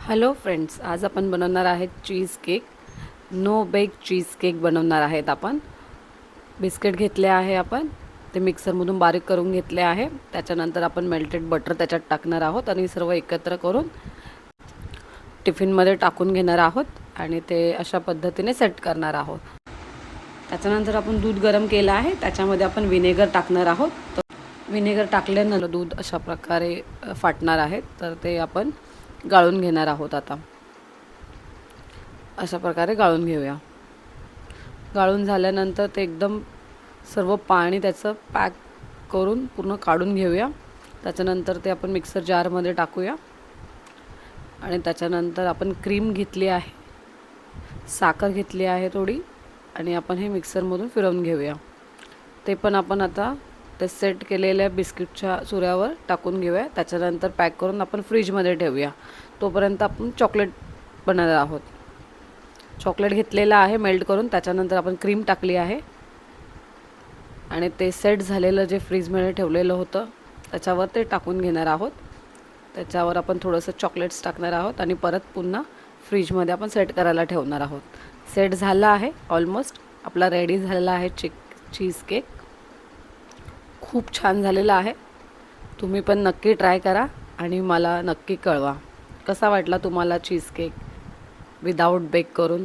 Hello friends, आज आपण बनवणार आहेत cheese cake. No bake cheese cake बनवणार आहेत आपण. बिस्किट घेतले आहे आपण, ते मिक्सरमधून बारीक करून घेतले आहे. त्याच्यानंतर आपण मेल्टेड बटर त्याच्यात टाकणार आहोत आणि सर्व एकत्र करून टिफिनमध्ये टाकून घेणार आहोत आणि ते अशा पद्धतीने सेट करणार आहोत. त्याच्यानंतर आपण दूध गरम केलं आहे, त्याच्यामध्ये आपण विनेगर टाकणार आहोत. तर विनेगर टाकल्यानंतर दूध अशा प्रकारे फाटणार आहे, तर ते आपण गाळून घेणार आहोत. आता अशा प्रकारे गाळून घेऊया. गाळून झाल्यानंतर ते एकदम सर्व पाणी त्याचं पॅक करून पूर्ण काढून घेऊया. त्याच्यानंतर ते आपण मिक्सर जारमध्ये टाकूया आणि त्याच्यानंतर आपण क्रीम घेतली आहे, साखर घेतली आहे थोडी, आणि आपण हे मिक्सरमधून फिरवून घेऊया. ते पण आपण आता ते सेट केलेल्या बिस्किटच्या चुऱ्यावर टाकून घेऊया. त्याच्यानंतर पॅक करून आपण फ्रीजमध्ये ठेवूया. तोपर्यंत आपण चॉकलेट बनवणार आहोत. चॉकलेट घेतलेलं आहे मेल्ट करून, त्याच्यानंतर आपण क्रीम टाकली आहे आणि ते सेट झालेलं जे फ्रीजमध्ये ठेवलेलं होतं त्याच्यावर ते टाकून घेणार आहोत. त्याच्यावर आपण थोडंसं चॉकलेट्स टाकणार आहोत आणि परत पुन्हा फ्रीजमध्ये आपण सेट करायला ठेवणार आहोत. सेट झाला आहे, ऑलमोस्ट आपला रेडी झालेला आहे चीज केक. खूप छान झालेला आहे. तुम्ही पण नक्की ट्राय करा आणि मला नक्की कळवा कसा वाटला तुम्हाला चीज केक विदाऊट बेक करून.